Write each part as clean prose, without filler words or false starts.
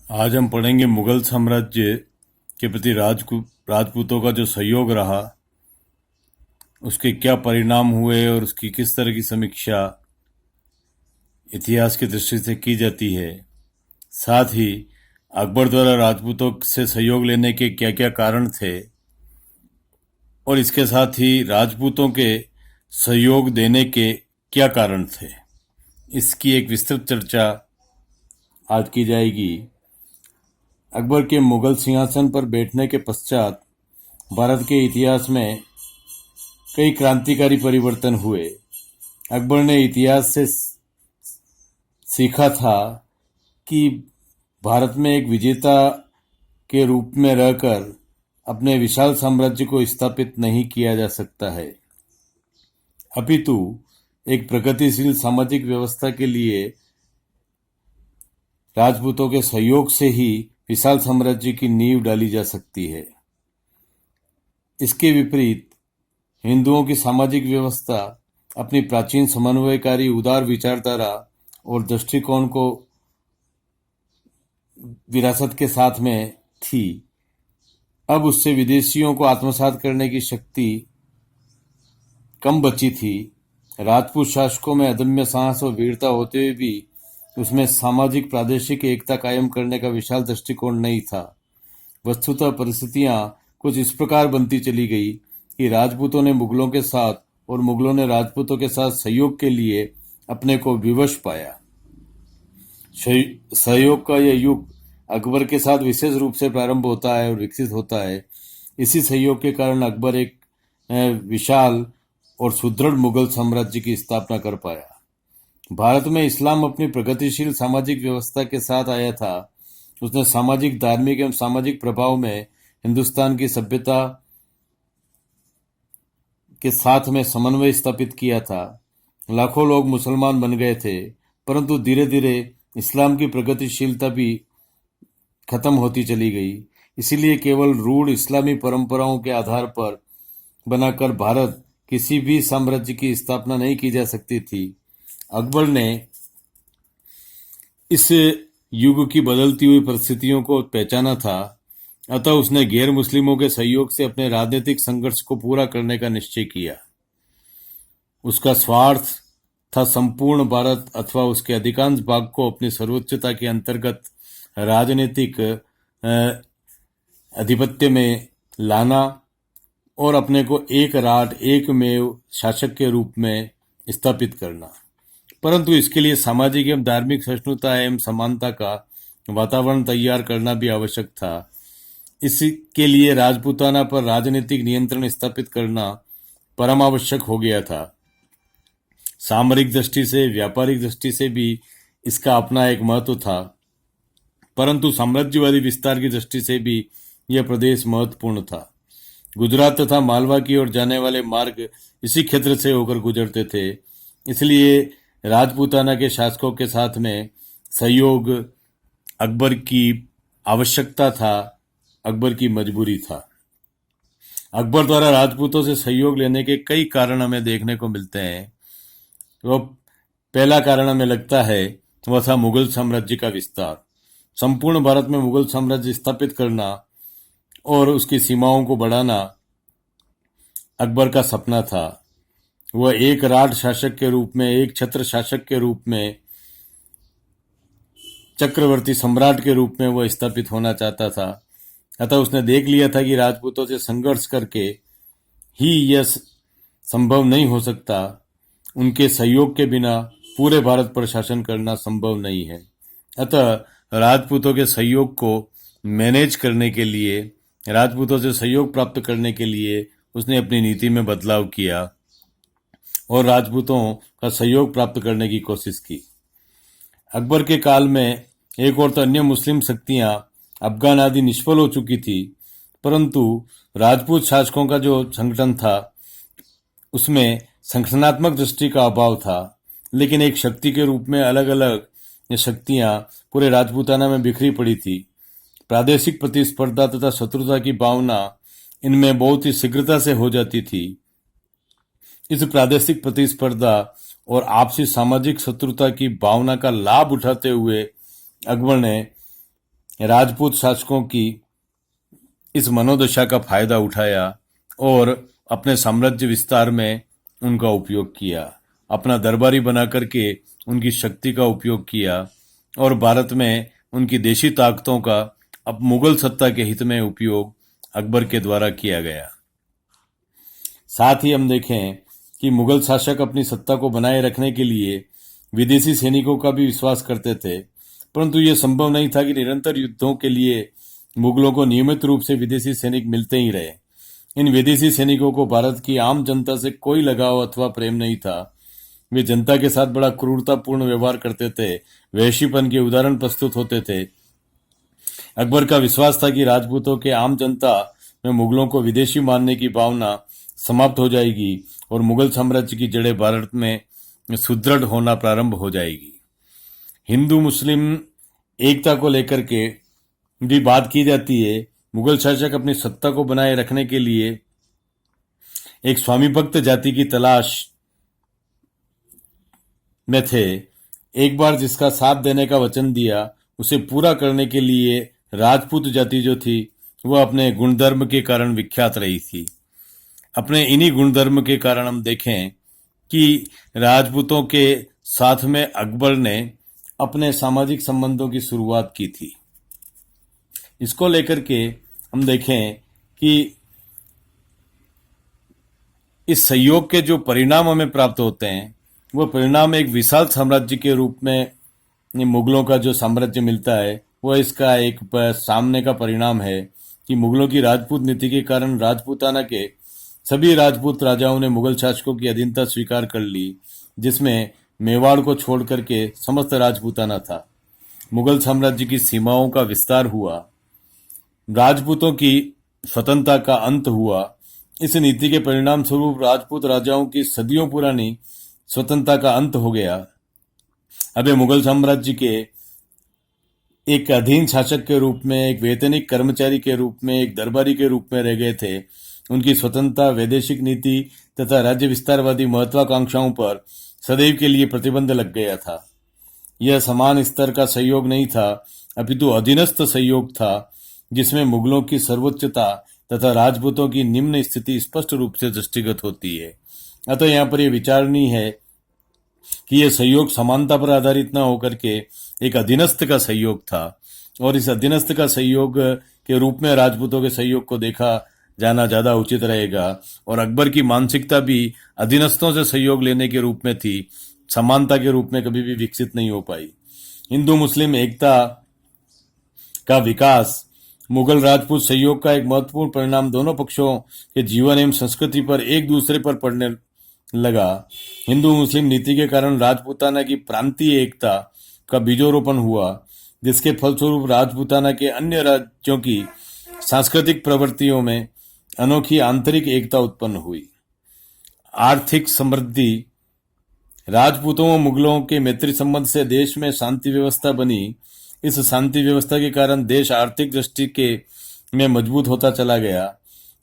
आज हम पढ़ेंगे मुगल साम्राज्य के प्रति राजपूतों का जो सहयोग रहा, उसके क्या परिणाम हुए और उसकी किस तरह की समीक्षा इतिहास की दृष्टि से की जाती है। साथ ही अकबर द्वारा राजपूतों से सहयोग लेने के क्या क्या कारण थे और इसके साथ ही राजपूतों के सहयोग देने के क्या कारण थे, इसकी एक विस्तृत चर्चा आज की जाएगी। अकबर के मुगल सिंहासन पर बैठने के पश्चात भारत के इतिहास में कई क्रांतिकारी परिवर्तन हुए। अकबर ने इतिहास से सीखा था कि भारत में एक विजेता के रूप में रहकर अपने विशाल साम्राज्य को स्थापित नहीं किया जा सकता है, अपितु एक प्रगतिशील सामाजिक व्यवस्था के लिए राजपूतों के सहयोग से ही विशाल साम्राज्य की नींव डाली जा सकती है। इसके विपरीत हिंदुओं की सामाजिक व्यवस्था अपनी प्राचीन समन्वयकारी उदार विचारधारा और दृष्टिकोण को विरासत के साथ में थी। अब उससे विदेशियों को आत्मसात करने की शक्ति कम बची थी। राजपूत शासकों में अदम्य साहस और वीरता होते हुए भी उसमें सामाजिक प्रादेशिक एकता कायम करने का विशाल दृष्टिकोण नहीं था। वस्तुतः परिस्थितियां कुछ इस प्रकार बनती चली गई कि राजपूतों ने मुगलों के साथ और मुगलों ने राजपूतों के साथ सहयोग के लिए अपने को विवश पाया। सहयोग का यह युग अकबर के साथ विशेष रूप से प्रारंभ होता है और विकसित होता है। इसी सहयोग के कारण अकबर एक विशाल और सुदृढ़ मुगल साम्राज्य की स्थापना कर पाया। भारत में इस्लाम अपनी प्रगतिशील सामाजिक व्यवस्था के साथ आया था। उसने सामाजिक, धार्मिक एवं सामाजिक प्रभाव में हिंदुस्तान की सभ्यता के साथ में समन्वय स्थापित किया था। लाखों लोग मुसलमान बन गए थे, परंतु धीरे धीरे इस्लाम की प्रगतिशीलता भी खत्म होती चली गई। इसीलिए केवल रूढ़ इस्लामी परंपराओं के आधार पर बनाकर भारत किसी भी साम्राज्य की स्थापना नहीं की जा सकती थी। अकबर ने इस युग की बदलती हुई परिस्थितियों को पहचाना था, अतः उसने गैर मुस्लिमों के सहयोग से अपने राजनीतिक संघर्ष को पूरा करने का निश्चय किया। उसका स्वार्थ था संपूर्ण भारत अथवा उसके अधिकांश भाग को अपनी सर्वोच्चता के अंतर्गत राजनीतिक आधिपत्य में लाना और अपने को एक राट एकमेव शासक के रूप में स्थापित करना। परंतु इसके लिए सामाजिक एवं धार्मिक सहिष्णुता एवं समानता का वातावरण तैयार करना भी आवश्यक था। इसके लिए राजपूताना पर राजनीतिक नियंत्रण स्थापित करना परमावश्यक हो गया था। सामरिक दृष्टि से, व्यापारिक दृष्टि से भी इसका अपना एक महत्व था, परंतु साम्राज्यवादी विस्तार की दृष्टि से भी यह प्रदेश महत्वपूर्ण था। गुजरात तथा मालवा की ओर जाने वाले मार्ग इसी क्षेत्र से होकर गुजरते थे, इसलिए राजपूताना के शासकों के साथ में सहयोग अकबर की आवश्यकता था, अकबर की मजबूरी था। अकबर द्वारा राजपूतों से सहयोग लेने के कई कारण हमें देखने को मिलते हैं। वो पहला कारण हमें लगता है वह था मुगल साम्राज्य का विस्तार। संपूर्ण भारत में मुगल साम्राज्य स्थापित करना और उसकी सीमाओं को बढ़ाना अकबर का सपना था। वह एक राठ शासक के रूप में, एक छत्र शासक के रूप में, चक्रवर्ती सम्राट के रूप में वह स्थापित होना चाहता था। अतः उसने देख लिया था कि राजपूतों से संघर्ष करके ही यह संभव नहीं हो सकता। उनके सहयोग के बिना पूरे भारत पर शासन करना संभव नहीं है। अतः राजपूतों के सहयोग को मैनेज करने के लिए, राजपूतों से सहयोग प्राप्त करने के लिए उसने अपनी नीति में बदलाव किया और राजपूतों का सहयोग प्राप्त करने की कोशिश की। अकबर के काल में एक और तो अन्य मुस्लिम शक्तियां अफगान आदि निष्फल हो चुकी थी, परंतु राजपूत शासकों का जो संगठन था उसमें संगठनात्मक दृष्टि का अभाव था। लेकिन एक शक्ति के रूप में अलग अलग ये शक्तियां पूरे राजपूताना में बिखरी पड़ी थी। प्रादेशिक प्रतिस्पर्धा तथा शत्रुता की भावना इनमें बहुत ही शीघ्रता से हो जाती थी। इस प्रादेशिक प्रतिस्पर्धा और आपसी सामाजिक शत्रुता की भावना का लाभ उठाते हुए अकबर ने राजपूत शासकों की इस मनोदशा का फायदा उठाया और अपने साम्राज्य विस्तार में उनका उपयोग किया, अपना दरबारी बना करके उनकी शक्ति का उपयोग किया और भारत में उनकी देशी ताकतों का अब मुगल सत्ता के हित में उपयोग अकबर के द्वारा किया गया। साथ ही हम देखें कि मुगल शासक अपनी सत्ता को बनाए रखने के लिए विदेशी सैनिकों का भी विश्वास करते थे, परंतु यह संभव नहीं था कि निरंतर युद्धों के लिए मुगलों को नियमित रूप से विदेशी सैनिक मिलते ही रहे। इन विदेशी सैनिकों को भारत की आम जनता से कोई लगाव अथवा प्रेम नहीं था। वे जनता के साथ बड़ा क्रूरतापूर्ण व्यवहार करते थे, वहशीपन के उदाहरण प्रस्तुत होते थे। अकबर का विश्वास था कि राजपूतों के आम जनता में मुगलों को विदेशी मानने की भावना समाप्त हो जाएगी और मुगल साम्राज्य की जड़ें भारत में सुदृढ़ होना प्रारंभ हो जाएगी। हिंदू मुस्लिम एकता को लेकर के भी बात की जाती है। मुगल शासक अपनी सत्ता को बनाए रखने के लिए एक स्वामी भक्त जाति की तलाश में थे। एक बार जिसका साथ देने का वचन दिया, उसे पूरा करने के लिए राजपूत जाति जो थी वह अपने गुणधर्म के कारण विख्यात रही थी। अपने इन्हीं गुणधर्म के कारण हम देखें कि राजपूतों के साथ में अकबर ने अपने सामाजिक संबंधों की शुरुआत की थी। इसको लेकर के हम देखें कि इस सहयोग के जो परिणाम हमें प्राप्त होते हैं, वह परिणाम एक विशाल साम्राज्य के रूप में मुगलों का जो साम्राज्य मिलता है, वह इसका एक सामने का परिणाम है कि मुगलों की राजपूत नीति के कारण राजपूताना के सभी राजपूत राजाओं ने मुगल शासकों की अधीनता स्वीकार कर ली, जिसमें मेवाड़ को छोड़ करके समस्त राजपूताना था। मुगल साम्राज्य की सीमाओं का विस्तार हुआ, राजपूतों की स्वतंत्रता का अंत हुआ। इस नीति के परिणाम स्वरूप राजपूत राजाओं की सदियों पुरानी स्वतंत्रता का अंत हो गया। अब ये मुगल साम्राज्य के एक अधीन शासक के रूप में, एक वैतनिक कर्मचारी के रूप में, एक दरबारी के रूप में रह गए थे। उनकी स्वतंत्रता, वैदेशिक नीति तथा राज्य विस्तारवादी महत्वाकांक्षाओं पर सदैव के लिए प्रतिबंध लग गया था। यह समान स्तर का सहयोग नहीं था, अपितु अधीनस्थ सहयोग था, जिसमें मुगलों की सर्वोच्चता तथा राजपूतों की निम्न स्थिति स्पष्ट रूप से दृष्टिगत होती है। अतः यहाँ पर यह विचारणीय है कि यह सहयोग समानता पर आधारित न होकर के एक अधीनस्थ का सहयोग था और इस अधीनस्थ का सहयोग के रूप में राजपूतों के सहयोग को देखा जाना ज्यादा उचित रहेगा। और अकबर की मानसिकता भी अधीनस्थों से सहयोग लेने के रूप में थी, समानता के रूप में कभी भी विकसित नहीं हो पाई। हिंदू मुस्लिम एकता का विकास मुगल राजपूत सहयोग का एक महत्वपूर्ण परिणाम दोनों पक्षों के जीवन एवं संस्कृति पर एक दूसरे पर पड़ने लगा। हिंदू मुस्लिम नीति के कारण राजपूताना की प्रांतीय एकता का बीजोरोपण हुआ, जिसके फलस्वरूप राजपूताना के अन्य राज्यों की सांस्कृतिक प्रवृत्तियों में अनोखी आंतरिक एकता उत्पन्न हुई। आर्थिक समृद्धि, राजपूतों व मुगलों के मैत्री संबंध से देश में शांति व्यवस्था बनी। इस शांति व्यवस्था के कारण देश आर्थिक दृष्टि के में मजबूत होता चला गया।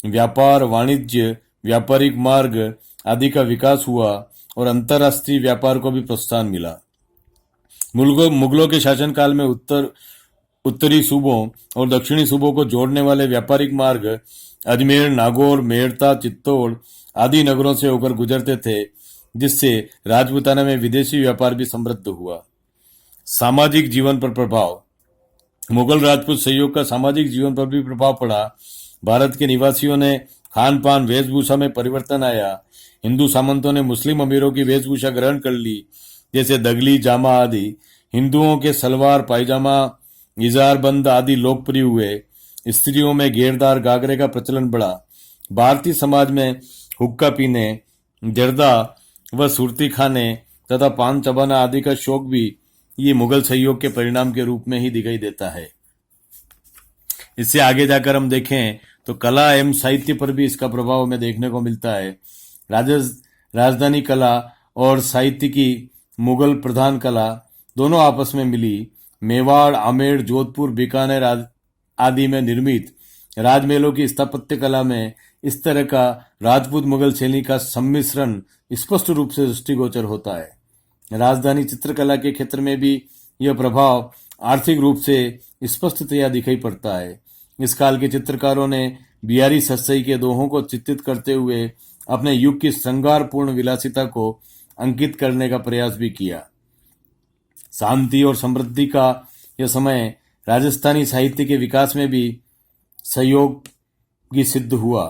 व्यापार, वाणिज्य, व्यापारिक मार्ग आदि का विकास हुआ और अंतर्राष्ट्रीय व्यापार को भी प्रोत्साहन मिला। मुगलों के शासनकाल में उत्तरी सूबों और दक्षिणी सूबों को जोड़ने वाले व्यापारिक मार्ग अजमेर, नागौर, मेड़ता, चित्तौड़ आदि नगरों से होकर गुजरते थे, जिससे राजपूताना में विदेशी व्यापार भी समृद्ध हुआ। सामाजिक जीवन पर प्रभाव, मुगल राजपूत सहयोग का सामाजिक जीवन पर भी प्रभाव पड़ा। भारत के निवासियों ने खान पान, वेशभूषा में परिवर्तन आया। हिंदू सामंतों ने मुस्लिम अमीरों की वेशभूषा ग्रहण कर ली, जैसे दगली, जामा आदि। हिंदुओं के सलवार, पायजामा, इजारबंद आदि लोकप्रिय हुए। स्त्रियों में घेरदार घाघरे का प्रचलन बढ़ा। भारतीय समाज में हुक्का पीने, जर्दा व सुरती खाने तथा पान चबाना आदि का शौक भी ये मुगल सहयोग के परिणाम के रूप में ही दिखाई देता है। इससे आगे जाकर हम देखें तो कला एवं साहित्य पर भी इसका प्रभाव हमें देखने को मिलता है। राजधानी कला और साहित्य की मुगल प्रधान कला दोनों आपस में मिली। मेवाड़, आमेर, जोधपुर, बीकानेर आदि में निर्मित राजमहलों की स्थापत्य कला में इस तरह का राजपूत मुगल शैली का सम्मिश्रण स्पष्ट रूप से दृष्टिगोचर होता है। राजधानी चित्रकला के क्षेत्र में भी यह प्रभाव आर्थिक रूप से स्पष्टतया दिखाई पड़ता है। इस काल के चित्रकारों ने बिहारी सत्सई के दोहों को चित्रित करते हुए अपने युग की श्रृंगारपूर्ण विलासिता को अंकित करने का प्रयास भी किया। शांति और समृद्धि का यह समय राजस्थानी साहित्य के विकास में भी सहयोगी सिद्ध हुआ।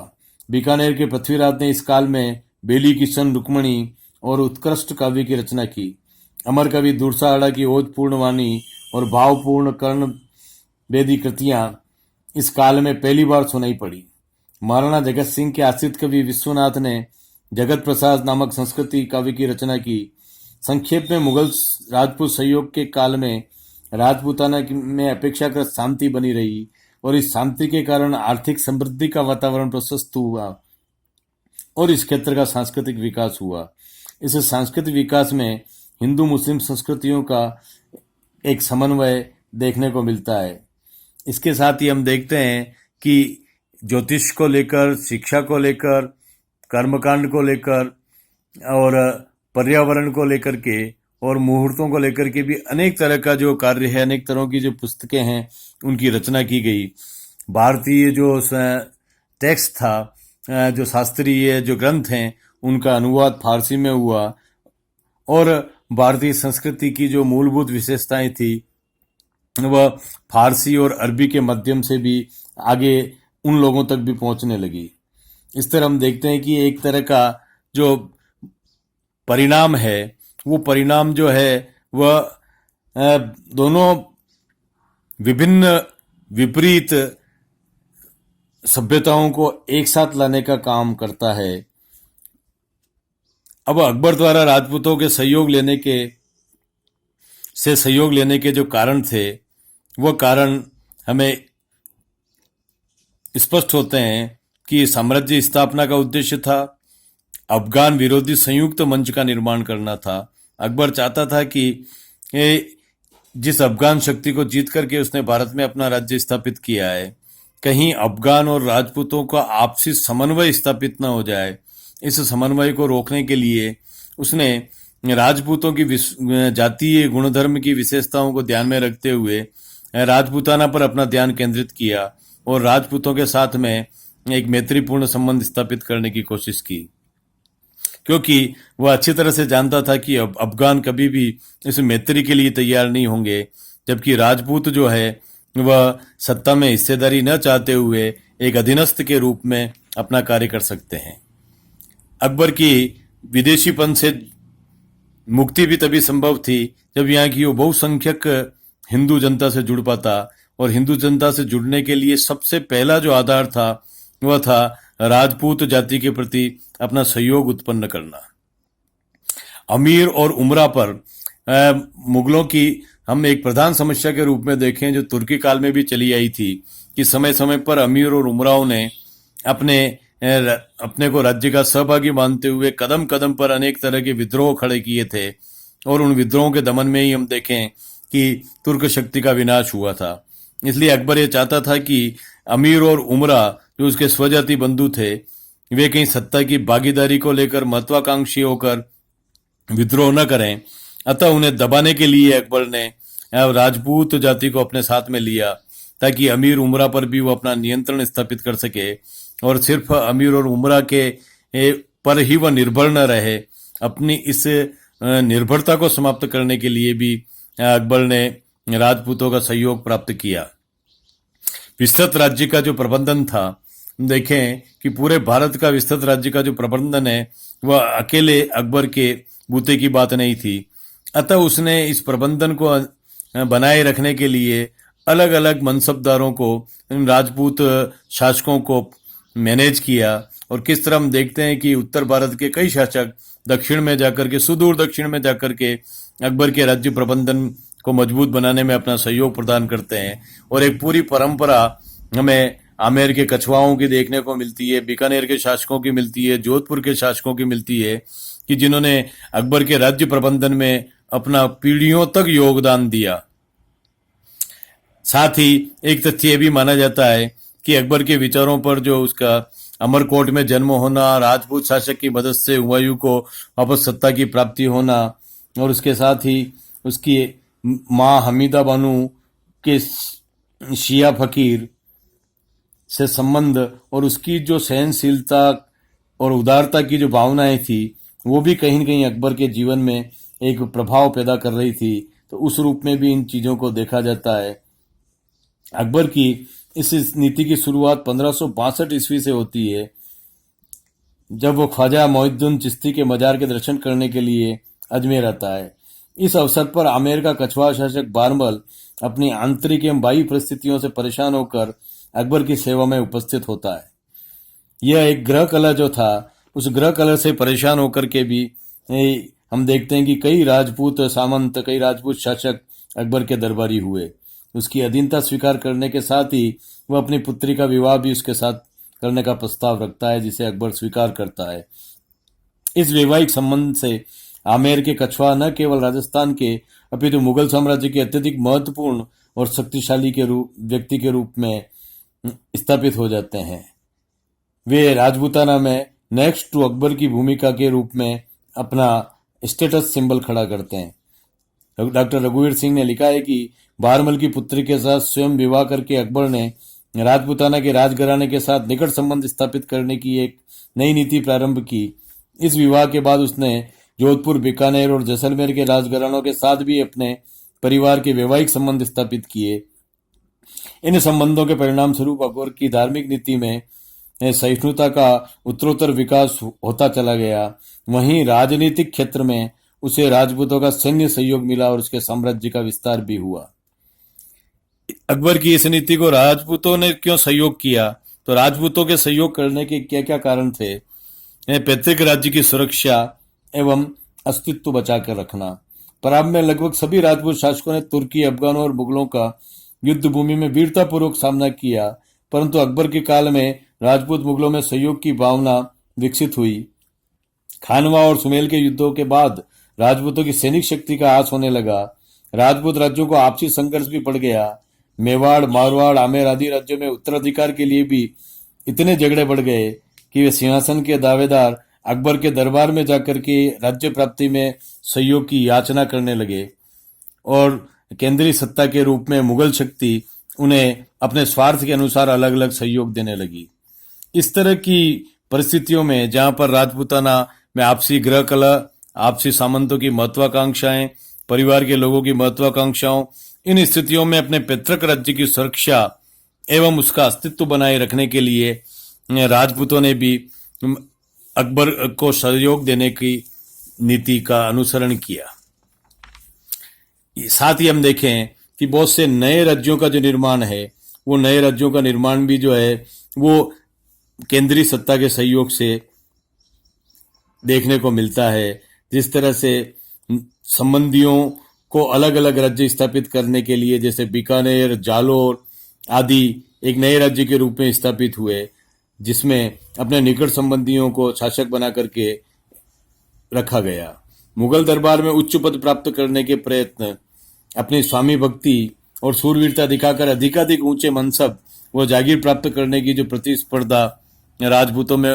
बीकानेर के पृथ्वीराज ने इस काल में बेली किशन रुक्मणी और उत्कृष्ट काव्य की रचना की। अमर कवि दुर्साहड़ा की ओजपूर्ण वाणी और भावपूर्ण कर्ण वेदी कृतियां इस काल में पहली बार सुनाई पड़ी। महाराणा जगत सिंह के आश्रित कवि विश्वनाथ ने जगत प्रसाद नामक संस्कृति काव्य की रचना की। संक्षेप में मुगल राजपूत सहयोग के काल में राजपूताना में अपेक्षाकृत शांति बनी रही और इस शांति के कारण आर्थिक समृद्धि का वातावरण प्रशस्त हुआ और इस क्षेत्र का सांस्कृतिक विकास हुआ। इस सांस्कृतिक विकास में हिंदू मुस्लिम संस्कृतियों का एक समन्वय देखने को मिलता है। इसके साथ ही हम देखते हैं कि ज्योतिष को लेकर, शिक्षा को लेकर, कर्मकांड को लेकर और पर्यावरण को लेकर के और मुहूर्तों को लेकर के भी अनेक तरह का जो कार्य है, अनेक तरह की जो पुस्तकें हैं, उनकी रचना की गई। भारतीय जो टेक्स्ट था, जो शास्त्रीय जो ग्रंथ हैं, उनका अनुवाद फारसी में हुआ और भारतीय संस्कृति की जो मूलभूत विशेषताएं थी वह फारसी और अरबी के माध्यम से भी आगे उन लोगों तक भी पहुंचने लगी। इस तरह हम देखते हैं कि एक तरह का जो परिणाम है, वो परिणाम जो है वह दोनों विभिन्न विपरीत सभ्यताओं को एक साथ लाने का काम करता है। अब अकबर द्वारा राजपूतों के सहयोग लेने के जो कारण थे, वह कारण हमें स्पष्ट होते हैं कि साम्राज्य स्थापना का उद्देश्य था, अफगान विरोधी संयुक्त मंच का निर्माण करना था। अकबर चाहता था कि जिस अफगान शक्ति को जीत करके उसने भारत में अपना राज्य स्थापित किया है, कहीं अफगान और राजपूतों का आपसी समन्वय स्थापित न हो जाए। इस समन्वय को रोकने के लिए उसने राजपूतों की जातीय गुणधर्म की विशेषताओं को ध्यान में रखते हुए राजपूताना पर अपना ध्यान केंद्रित किया और राजपूतों के साथ में एक मैत्रीपूर्ण संबंध स्थापित करने की कोशिश की, क्योंकि वह अच्छी तरह से जानता था कि अफगान कभी भी इस मैत्री के लिए तैयार नहीं होंगे, जबकि राजपूत जो है वह सत्ता में हिस्सेदारी न चाहते हुए एक अधीनस्थ के रूप में अपना कार्य कर सकते हैं। अकबर की विदेशीपन से मुक्ति भी तभी संभव थी जब यहाँ की वो बहुसंख्यक हिंदू जनता से जुड़ पाता, और हिंदू जनता से जुड़ने के लिए सबसे पहला जो आधार था वह था राजपूत जाति के प्रति अपना सहयोग उत्पन्न करना। अमीर और उमरा पर मुगलों की हम एक प्रधान समस्या के रूप में देखें, जो तुर्की काल में भी चली आई थी, कि समय समय पर अमीर और उमराओं ने अपने को राज्य का सहभागी मानते हुए कदम कदम पर अनेक तरह के विद्रोह खड़े किए थे, और उन विद्रोहों के दमन में ही हम देखें कि तुर्क शक्ति का विनाश हुआ था। इसलिए अकबर ये चाहता था कि अमीर और उमरा जो उसके स्वजाति बंधु थे, वे कहीं सत्ता की भागीदारी को लेकर महत्वाकांक्षी होकर विद्रोह न करें। अतः उन्हें दबाने के लिए अकबर ने राजपूत जाति को अपने साथ में लिया, ताकि अमीर उमरा पर भी वो अपना नियंत्रण स्थापित कर सके, और सिर्फ अमीर और उमरा के पर ही वह निर्भर न रहे। अपनी इस निर्भरता को समाप्त करने के लिए भी अकबर ने राजपूतों का सहयोग प्राप्त किया। विस्तृत राज्य का जो प्रबंधन था, देखें कि पूरे भारत का विस्तृत राज्य का जो प्रबंधन है वह अकेले अकबर के बूते की बात नहीं थी। अतः उसने इस प्रबंधन को बनाए रखने के लिए अलग अलग मनसबदारों को, राजपूत शासकों को मैनेज किया। और किस तरह हम देखते हैं कि उत्तर भारत के कई शासक दक्षिण में जाकर के, सुदूर दक्षिण में जाकर के अकबर के राज्य प्रबंधन को मजबूत बनाने में अपना सहयोग प्रदान करते हैं। और एक पूरी परंपरा हमें आमेर के कछवाओं की देखने को मिलती है, बीकानेर के शासकों की मिलती है, जोधपुर के शासकों की मिलती है, कि जिन्होंने अकबर के राज्य प्रबंधन में अपना पीढ़ियों तक योगदान दिया। साथ ही एक तथ्य भी माना जाता है कि अकबर के विचारों पर जो उसका अमरकोट में जन्म होना, राजपूत शासक की मदद से हुमायूं को वापस सत्ता की प्राप्ति होना, और उसके साथ ही उसकी माँ हमीदा बानो के शिया फकीर से संबंध और उसकी जो सहनशीलता और उदारता की जो भावनाएं थी, वो भी कहीं न कहीं अकबर के जीवन में एक प्रभाव पैदा कर रही थी। तो उस रूप में भी इन चीज़ों को देखा जाता है। अकबर की इस नीति की शुरुआत 1562 ईस्वी से होती है, जब वो ख्वाजा मोइनुद्दीन चिश्ती के मजार के दर्शन करने के लिए अजमेर आता है। इस अवसर पर आमेर का कछवाहा शासक बारमल अपनी आंतरिक एवं बाह्य परिस्थितियों से परेशान होकर अकबर की सेवा में उपस्थित होता है। यह एक ग्रह कलह जो था, उस ग्रह कलह से परेशान होकर के भी हम देखते हैं कि कई राजपूत सामंत, कई राजपूत शासक अकबर के दरबारी हुए। उसकी अधीनता स्वीकार करने के साथ ही वह अपनी पुत्री का विवाह भी उसके साथ करने का प्रस्ताव रखता है, जिसे अकबर स्वीकार करता है। इस वैवाहिक संबंध से आमेर के कछवाहा न केवल राजस्थान के अपितु मुगल साम्राज्य के अत्यधिक महत्वपूर्ण और शक्तिशाली के व्यक्ति के रूप में स्थापित हो जाते हैं। वे राजपूताना में नेक्स्ट टू अकबर की भूमिका के रूप में अपना स्टेटस सिंबल खड़ा करते हैं। डॉक्टर रघुवीर सिंह ने लिखा है कि बारमल की पुत्री के साथ स्वयं विवाह करके अकबर ने राजपूताना के राजघराने के साथ निकट संबंध स्थापित करने की एक नई नीति प्रारंभ की। इस विवाह के बाद उसने जोधपुर, बीकानेर और जैसलमेर के राजघरानों के साथ भी अपने परिवार के वैवाहिक संबंध स्थापित किए। इन संबंधों के परिणाम स्वरूप अकबर की धार्मिक नीति में सहिष्णुता का उत्तरोत्तर विकास होता चला गया। वहीं राजनीतिक क्षेत्र में उसे राजपूतों का सैन्य सहयोग मिला और उसके साम्राज्य का विस्तार भी हुआ। अकबर की इस नीति को राजपूतों ने क्यों सहयोग किया? तो राजपूतों के सहयोग करने के क्या क्या कारण थे? पैतृक राज्य की सुरक्षा एवं अस्तित्व बचाकर रखना। प्रारंभ में लगभग सभी राजपूत शासकों ने तुर्की, अफगानों और मुगलों का युद्ध भूमि में वीरतापूर्वक सामना किया, परंतु अकबर के काल में राजपूत मुगलों में सहयोग की भावना विकसित हुई। खानवा और सुमेल के युद्धों के बाद राजपूतों की सैनिक शक्ति का ह्रास होने लगा। राजपूत राज्यों को आपसी संघर्ष भी बढ़ गया। मेवाड़, मारवाड़, आमेर आदि राज्यों में उत्तराधिकार के लिए भी इतने झगड़े बढ़ गए कि वे सिंहासन के दावेदार अकबर के दरबार में जाकर के राज्य प्राप्ति में सहयोग की याचना करने लगे और केंद्रीय सत्ता के रूप में मुगल शक्ति उन्हें अपने स्वार्थ के अनुसार अलग अलग सहयोग देने लगी। इस तरह की परिस्थितियों में जहां पर राजपूताना में आपसी गृह कलह, आपसी सामंतों की महत्वाकांक्षाएं, परिवार के लोगों की महत्वाकांक्षाओं, इन स्थितियों में अपने पैतृक राज्य की सुरक्षा एवं उसका अस्तित्व बनाए रखने के लिए राजपूतों ने भी अकबर को सहयोग देने की नीति का अनुसरण किया। साथ ही हम देखें कि बहुत से नए राज्यों का जो निर्माण है, वो नए राज्यों का निर्माण भी जो है वो केंद्रीय सत्ता के सहयोग से देखने को मिलता है। जिस तरह से संबंधियों को अलग अलग राज्य स्थापित करने के लिए, जैसे बीकानेर, जालोर आदि एक नए राज्य के रूप में स्थापित हुए, जिसमें अपने निकट संबंधियों को शासक बना करके रखा गया। मुगल दरबार में उच्च पद प्राप्त करने के प्रयत्न, अपनी स्वामी भक्ति और सूरवीरता दिखाकर अधिकाधिक ऊंचे मनसब व जागीर प्राप्त करने की जो प्रतिस्पर्धा राजपूतों में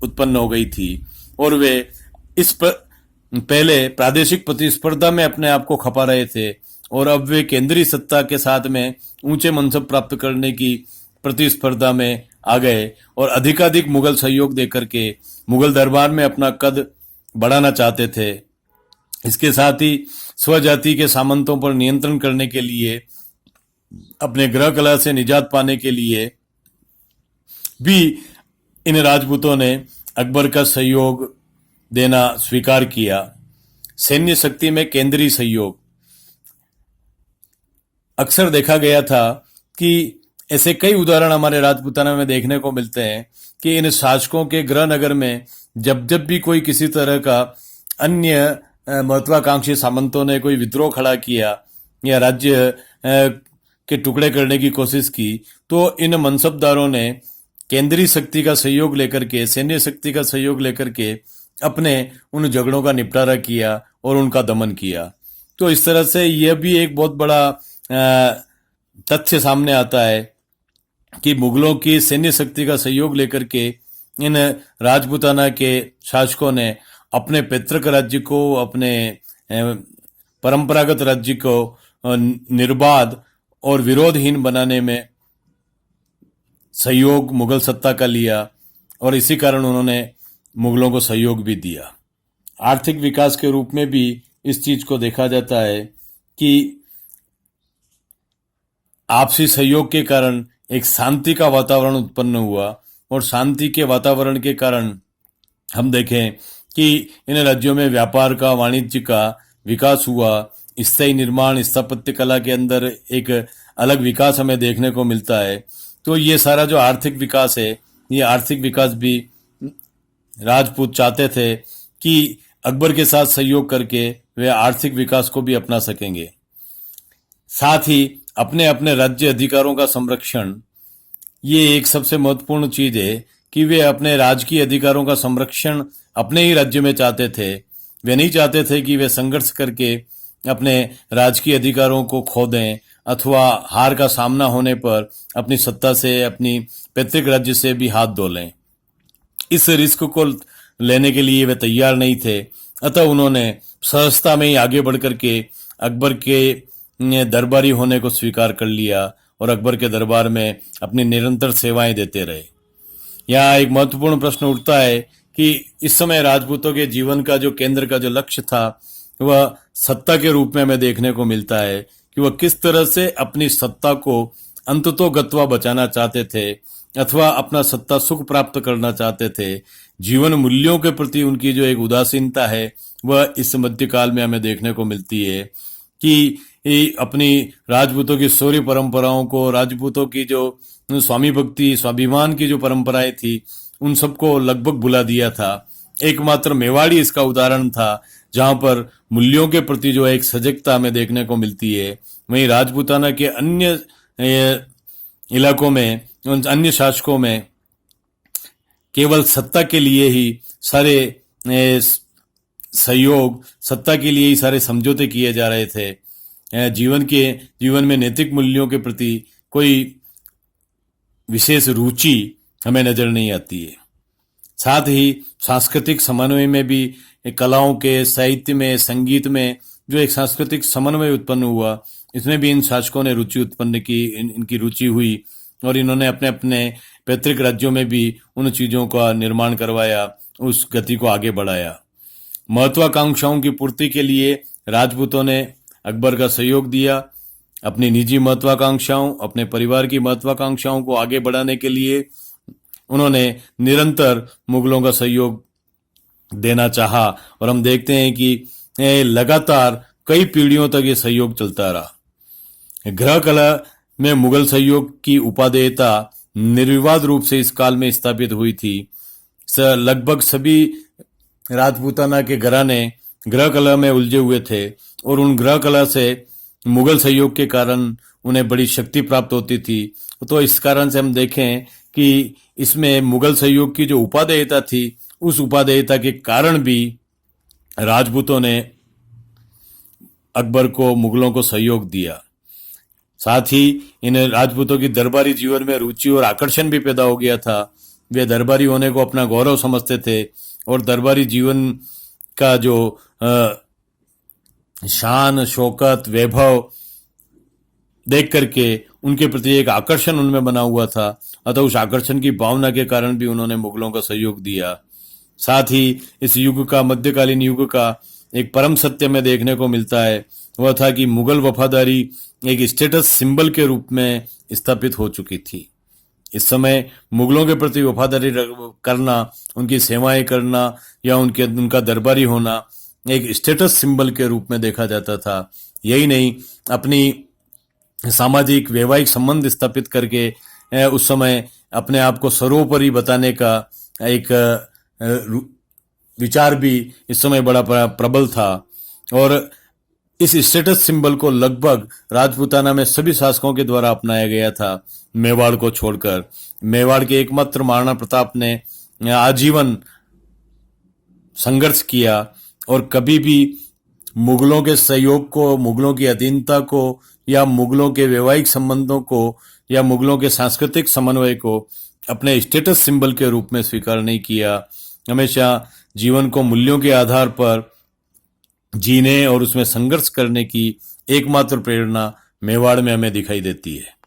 उत्पन्न हो गई थी, और वे पहले प्रादेशिक प्रतिस्पर्धा में अपने आप को खपा रहे थे और अब वे केंद्रीय सत्ता के साथ में ऊंचे मनसब प्राप्त करने की प्रतिस्पर्धा में आ गए और अधिकाधिक मुगल सहयोग देकर के मुगल दरबार में अपना कद बढ़ाना चाहते थे। इसके साथ ही स्वजाति के सामंतों पर नियंत्रण करने के लिए, अपने गृह कलह से निजात पाने के लिए भी इन राजपूतों ने अकबर का सहयोग देना स्वीकार किया। सैन्य शक्ति में केंद्रीय सहयोग। अक्सर देखा गया था कि ऐसे कई उदाहरण हमारे राजपूताना में देखने को मिलते हैं कि इन शासकों के गृह नगर में जब जब भी कोई किसी तरह का अन्य महत्वाकांक्षी सामंतों ने कोई विद्रोह खड़ा किया या राज्य के टुकड़े करने की कोशिश की, तो इन मनसबदारों ने केंद्रीय शक्ति का सहयोग लेकर के, सैन्य शक्ति का सहयोग लेकर के अपने उन झगड़ों का निपटारा किया और उनका दमन किया। तो इस तरह से यह भी एक बहुत बड़ा तथ्य सामने आता है कि मुगलों की सैन्य शक्ति का सहयोग लेकर के इन राजपूताना के शासकों ने अपने पैतृक राज्य को, अपने परंपरागत राज्य को निर्बाध और विरोधहीन बनाने में सहयोग मुगल सत्ता का लिया और इसी कारण उन्होंने मुगलों को सहयोग भी दिया। आर्थिक विकास के रूप में भी इस चीज को देखा जाता है कि आपसी सहयोग के कारण एक शांति का वातावरण उत्पन्न हुआ और शांति के वातावरण के कारण हम देखें कि इन राज्यों में व्यापार का, वाणिज्य का विकास हुआ। स्थायी निर्माण, स्थापत्य कला के अंदर एक अलग विकास हमें देखने को मिलता है। तो ये सारा जो आर्थिक विकास है, ये आर्थिक विकास भी राजपूत चाहते थे कि अकबर के साथ सहयोग करके वे आर्थिक विकास को भी अपना सकेंगे। साथ ही अपने अपने राज्य अधिकारों का संरक्षण, ये एक सबसे महत्वपूर्ण चीज है कि वे अपने राजकीय अधिकारों का संरक्षण अपने ही राज्य में चाहते थे। वे नहीं चाहते थे कि वे संघर्ष करके अपने राजकीय अधिकारों को खो दें अथवा हार का सामना होने पर अपनी सत्ता से, अपनी पैतृक राज्य से भी हाथ धो लें। इस रिस्क को लेने के लिए वे तैयार नहीं थे। अतः उन्होंने सहजता में ही आगे बढ़ करके अकबर के दरबारी होने को स्वीकार कर लिया और अकबर के दरबार में अपनी निरंतर सेवाएं देते रहे। यहाँ एक महत्वपूर्ण प्रश्न उठता है कि इस समय राजपूतों के जीवन का जो केंद्र का जो लक्ष्य था वह सत्ता के रूप में हमें देखने को मिलता है कि वह किस तरह से अपनी सत्ता को अंततोगत्वा बचाना चाहते थे अथवा अपना सत्ता सुख प्राप्त करना चाहते थे। जीवन मूल्यों के प्रति उनकी जो एक उदासीनता है वह इस मध्यकाल में हमें देखने को मिलती है कि अपनी राजपूतों की शौर्य परंपराओं को, राजपूतों की जो स्वामी भक्ति, स्वाभिमान की जो परंपराएं थी, उन सबको लगभग भुला दिया था। एकमात्र मेवाड़ी इसका उदाहरण था जहां पर मूल्यों के प्रति जो एक सजगता हमें देखने को मिलती है। वहीं राजपूताना के अन्य इलाकों में, उन अन्य शासकों में केवल सत्ता के लिए ही सारे सहयोग, सत्ता के लिए ही सारे समझौते किए जा रहे थे। जीवन में नैतिक मूल्यों के प्रति कोई विशेष रुचि हमें नजर नहीं आती है। साथ ही सांस्कृतिक समन्वय में भी, कलाओं के, साहित्य में, संगीत में जो एक सांस्कृतिक समन्वय उत्पन्न हुआ, इसमें भी इन शासकों ने रुचि उत्पन्न की, इनकी रुचि हुई और इन्होंने अपने अपने पैतृक राज्यों में भी उन चीजों का निर्माण करवाया, उस गति को आगे बढ़ाया। महत्वाकांक्षाओं की पूर्ति के लिए राजपूतों ने अकबर का सहयोग दिया। अपनी निजी महत्वाकांक्षाओं, अपने परिवार की महत्वाकांक्षाओं को आगे बढ़ाने के लिए उन्होंने निरंतर मुगलों का सहयोग देना चाहा और हम देखते हैं कि लगातार कई पीढ़ियों तक ये सहयोग चलता रहा। गृह कला में मुगल सहयोग की उपादेयता निर्विवाद रूप से इस काल में स्थापित हुई थी। लगभग सभी राजपूताना के घराने गृह कला में उलझे हुए थे और उन गृह कला से मुगल सहयोग के कारण उन्हें बड़ी शक्ति प्राप्त होती थी। तो इस कारण से हम देखें कि इसमें मुगल सहयोग की जो उपादेयता थी, उस उपादेयता के कारण भी राजपूतों ने अकबर को, मुगलों को सहयोग दिया। साथ ही इन राजपूतों की दरबारी जीवन में रुचि और आकर्षण भी पैदा हो गया था। वे दरबारी होने को अपना गौरव समझते थे और दरबारी जीवन का जो शान, शौकत, वैभव देख करके उनके प्रति एक आकर्षण उनमें बना हुआ था। अतः उस आकर्षण की भावना के कारण भी उन्होंने मुगलों का सहयोग दिया। साथ ही इस युग का, मध्यकालीन युग का एक परम सत्य में देखने को मिलता है, वह था कि मुगल वफादारी एक स्टेटस सिंबल के रूप में स्थापित हो चुकी थी। इस समय मुगलों के प्रति वफादारी करना, उनकी सेवाएं करना या उनका दरबारी होना एक स्टेटस सिंबल के रूप में देखा जाता था। यही नहीं, अपनी सामाजिक वैवाहिक संबंध स्थापित करके उस समय अपने आप को सर्वोपरि बताने का एक विचार भी इस समय बड़ा प्रबल था और इस स्टेटस सिंबल को लगभग राजपूताना में सभी शासकों के द्वारा अपनाया गया था, मेवाड़ को छोड़कर। मेवाड़ के एकमात्र महाराणा प्रताप ने आजीवन संघर्ष किया और कभी भी मुगलों के सहयोग को, मुगलों की अधीनता को या मुगलों के वैवाहिक संबंधों को या मुगलों के सांस्कृतिक समन्वय को अपने स्टेटस सिंबल के रूप में स्वीकार नहीं किया। हमेशा जीवन को मूल्यों के आधार पर जीने और उसमें संघर्ष करने की एकमात्र प्रेरणा मेवाड़ में हमें दिखाई देती है।